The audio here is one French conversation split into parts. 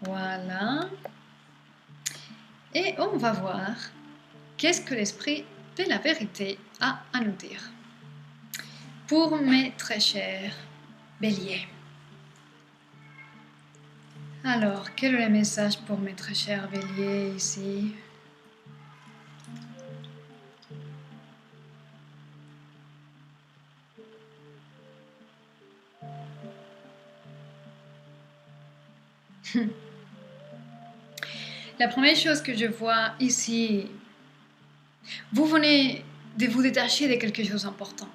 Voilà. Et on va voir qu'est-ce que l'esprit de la vérité a à nous dire. Pour mes très chers béliers. Alors, quel est le message pour mes très chers béliers ici? La première chose que je vois ici, vous venez de vous détacher de quelque chose d'important.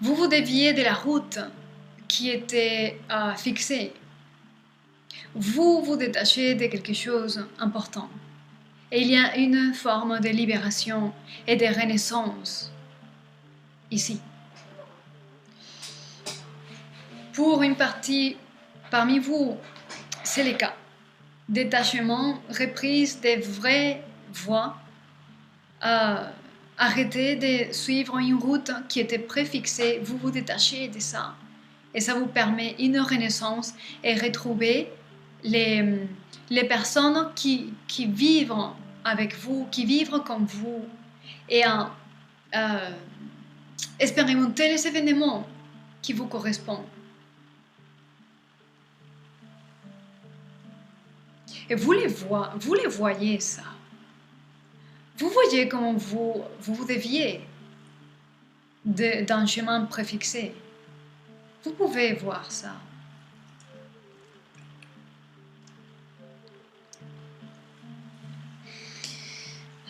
Vous vous déviez de la route qui était fixée. Vous vous détachez de quelque chose d'important. Et il y a une forme de libération et de renaissance ici. Pour une partie parmi vous, c'est le cas. Détachement, reprise des vraies voies, arrêtez de suivre une route qui était préfixée, vous vous détachez de ça. Et ça vous permet une renaissance et retrouver les personnes qui vivent avec vous, qui vivent comme vous, et expérimenter les événements qui vous correspondent. Et vous les voyez ça. Vous voyez comment vous déviez d'un chemin préfixé. Vous pouvez voir ça.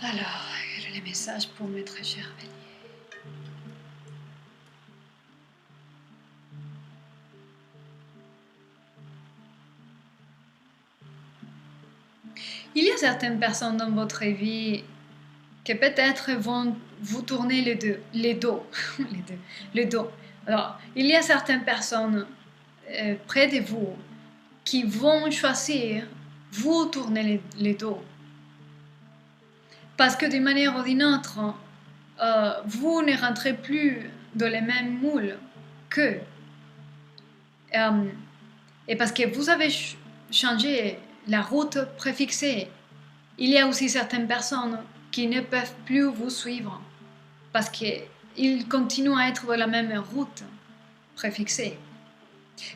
Alors, quel est le message pour mes très chers béliers? Il y a certaines personnes dans votre vie qui peut-être vont vous tourner le dos. Alors, il y a certaines personnes près de vous qui vont choisir vous tourner le dos. Parce que d'une manière ou d'une autre, vous ne rentrez plus dans les mêmes moules qu'eux. Et parce que vous avez changé la route préfixée, il y a aussi certaines personnes qui ne peuvent plus vous suivre parce qu'ils continuent à être dans la même route préfixée.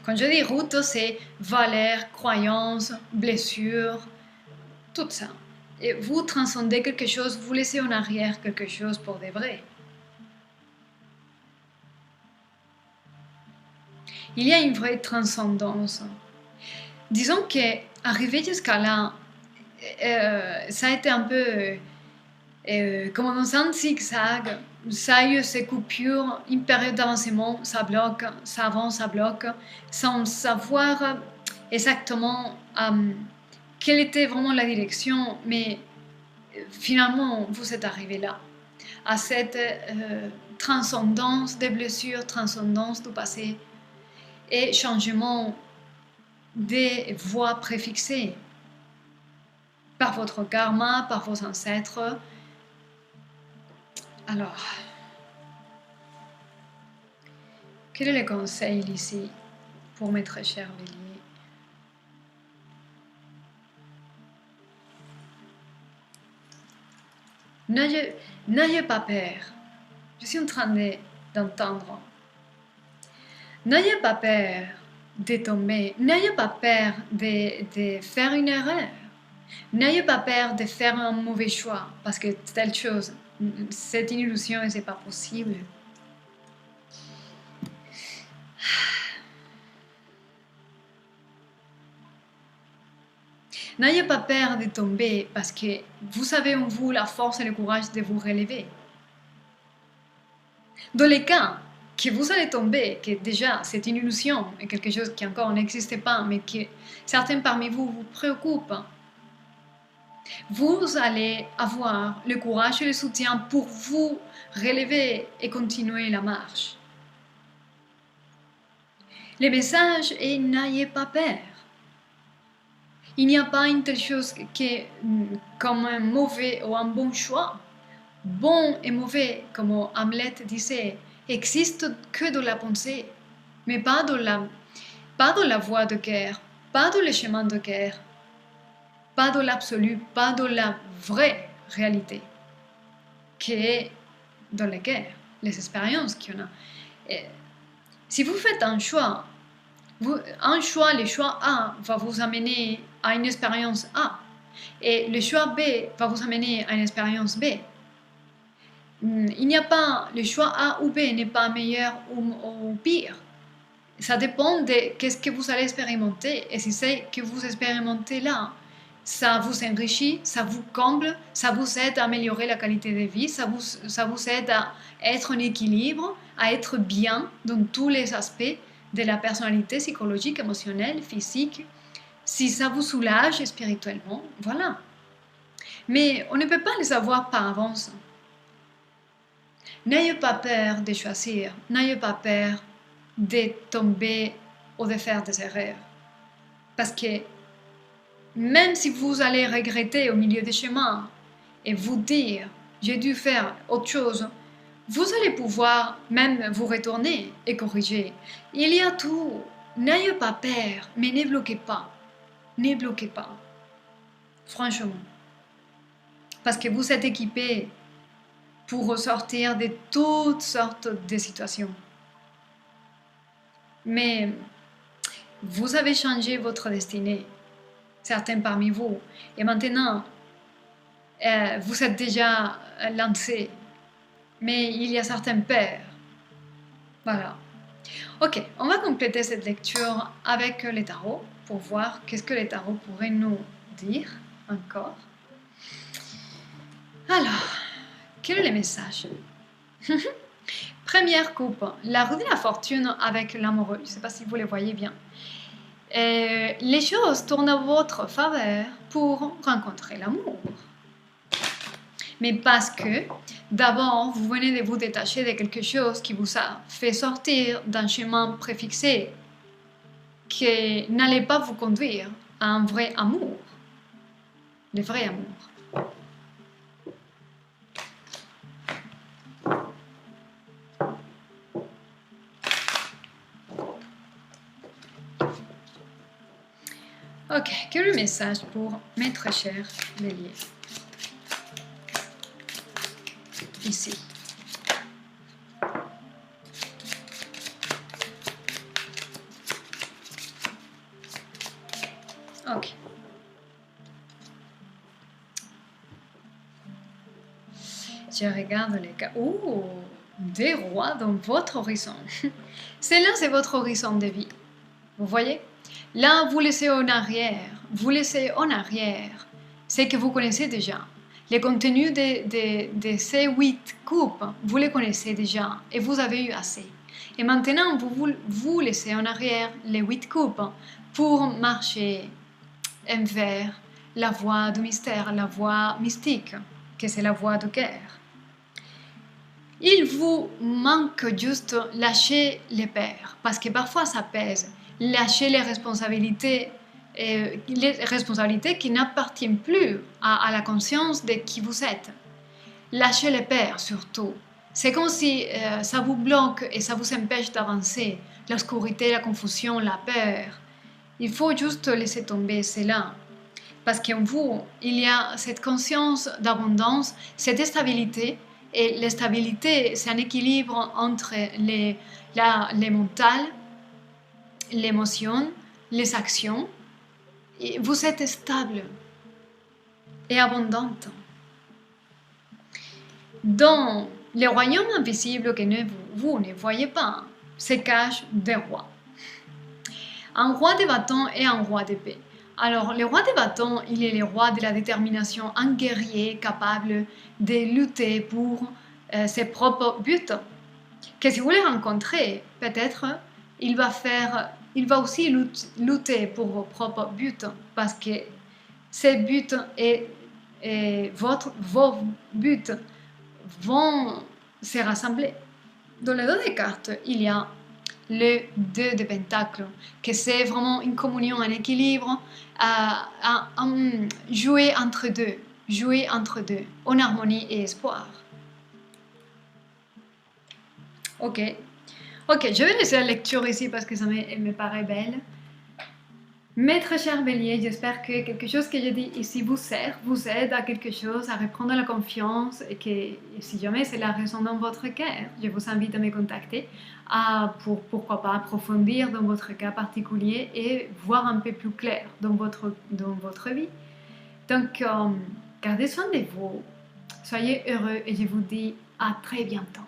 Quand je dis route, c'est valeurs, croyances, blessures, tout ça. Et vous transcendez quelque chose, vous laissez en arrière quelque chose pour de vrai. Il y a une vraie transcendance. Disons qu'arriver jusqu'à là, ça a été un peu comme dans un zigzag. Ça a eu ces coupures, une période d'avancement, ça bloque, ça avance, ça bloque, sans savoir exactement quelle était vraiment la direction, mais finalement, vous êtes arrivé là, à cette transcendance des blessures, transcendance du passé et changement des voies préfixées par votre karma, par vos ancêtres. Alors, quel est le conseil ici pour mes très chers béliers? N'ayez pas peur. Je suis en train d'entendre. N'ayez pas peur de tomber. N'ayez pas peur de faire une erreur. N'ayez pas peur de faire un mauvais choix parce que telle chose, c'est une illusion et c'est pas possible. N'ayez pas peur de tomber parce que vous avez en vous la force et le courage de vous relever. Dans les cas que vous allez tomber, que déjà c'est une illusion et quelque chose qui encore n'existe pas, mais que certains parmi vous préoccupent, vous allez avoir le courage et le soutien pour vous relever et continuer la marche. Le message est n'ayez pas peur. Il n'y a pas une telle chose comme un mauvais ou un bon choix. Bon et mauvais, comme Hamlet disait, existent que dans la pensée, mais pas dans pas dans la voie de guerre, pas dans le chemin de guerre, pas dans l'absolu, pas dans la vraie réalité, qui est dans les guerres, les expériences qu'il y en a. Et si vous faites un choix, le choix A va vous amener à une expérience A, et le choix B va vous amener à une expérience B. Il n'y a pas, le choix A ou B n'est pas meilleur ou pire. Ça dépend de qu'est-ce que vous allez expérimenter. Et si c'est que vous expérimentez là, ça vous enrichit, ça vous comble, ça vous aide à améliorer la qualité de vie, ça vous aide à être en équilibre, à être bien dans tous les aspects de la personnalité psychologique, émotionnelle, physique. Si ça vous soulage spirituellement, voilà. Mais on ne peut pas les avoir par avance. N'ayez pas peur de choisir, n'ayez pas peur de tomber ou de faire des erreurs. Parce que même si vous allez regretter au milieu du chemin et vous dire j'ai dû faire autre chose, vous allez pouvoir même vous retourner et corriger. Il y a tout. N'ayez pas peur, mais ne bloquez pas. Ne bloquez pas. Franchement. Parce que vous êtes équipé pour ressortir de toutes sortes de situations. Mais vous avez changé votre destinée, certains parmi vous, et maintenant, vous êtes déjà lancé, mais il y a certaines peurs. Voilà. Ok, on va compléter cette lecture avec les tarots pour voir qu'est-ce que les tarots pourraient nous dire encore. Alors, quel est le message? Première coupe, la roue de la fortune avec l'amoureux. Je ne sais pas si vous les voyez bien. Les choses tournent à votre faveur pour rencontrer l'amour. Mais parce que, d'abord, vous venez de vous détacher de quelque chose qui vous a fait sortir d'un chemin préfixé qui n'allait pas vous conduire à un vrai amour. Le vrai amour. Ok, quel est le message pour mes très chers béliers? Ici. Ok. Je regarde les cas. Oh, des rois dans votre horizon. C'est là, c'est votre horizon de vie. Vous voyez? Là, vous laissez en arrière. Vous laissez en arrière ce que vous connaissez déjà. Les contenus de ces 8 coupes, vous les connaissez déjà et vous avez eu assez. Et maintenant, vous laissez en arrière les 8 coupes pour marcher vers la voie du mystère, la voie mystique, que c'est la voie de guerre. Il vous manque juste lâcher les peurs, parce que parfois ça pèse. Lâcher les responsabilités qui n'appartiennent plus à la conscience de qui vous êtes. Lâchez les peurs surtout. C'est comme si ça vous bloque et ça vous empêche d'avancer. L'obscurité, la confusion, la peur. Il faut juste laisser tomber cela. Parce qu'en vous, il y a cette conscience d'abondance, cette stabilité. Et la stabilité, c'est un équilibre entre les mental, l'émotion, les actions. Et vous êtes stable et abondante. Dans les royaumes invisibles que vous ne voyez pas, se cachent des rois. Un roi de bâton et un roi d'épée. Alors, le roi de bâton, il est le roi de la détermination, un guerrier capable de lutter pour ses propres buts. Que si vous le rencontrez, peut-être, il va aussi lutter pour vos propres buts, parce que ces buts et vos buts vont se rassembler. Dans les deux des cartes, il y a le 2 de Pentacles, que c'est vraiment une communion, un équilibre, jouer entre deux, en harmonie et espoir. Ok, Ok, je vais laisser la lecture ici parce que me paraît belle. Mes très chers béliers, j'espère que quelque chose que je dis ici vous sert, vous aide à quelque chose, à reprendre la confiance et que si jamais c'est la raison dans votre cœur, je vous invite à me contacter pour pourquoi pas approfondir dans votre cas particulier et voir un peu plus clair dans votre vie. Donc, gardez soin de vous, soyez heureux et je vous dis à très bientôt.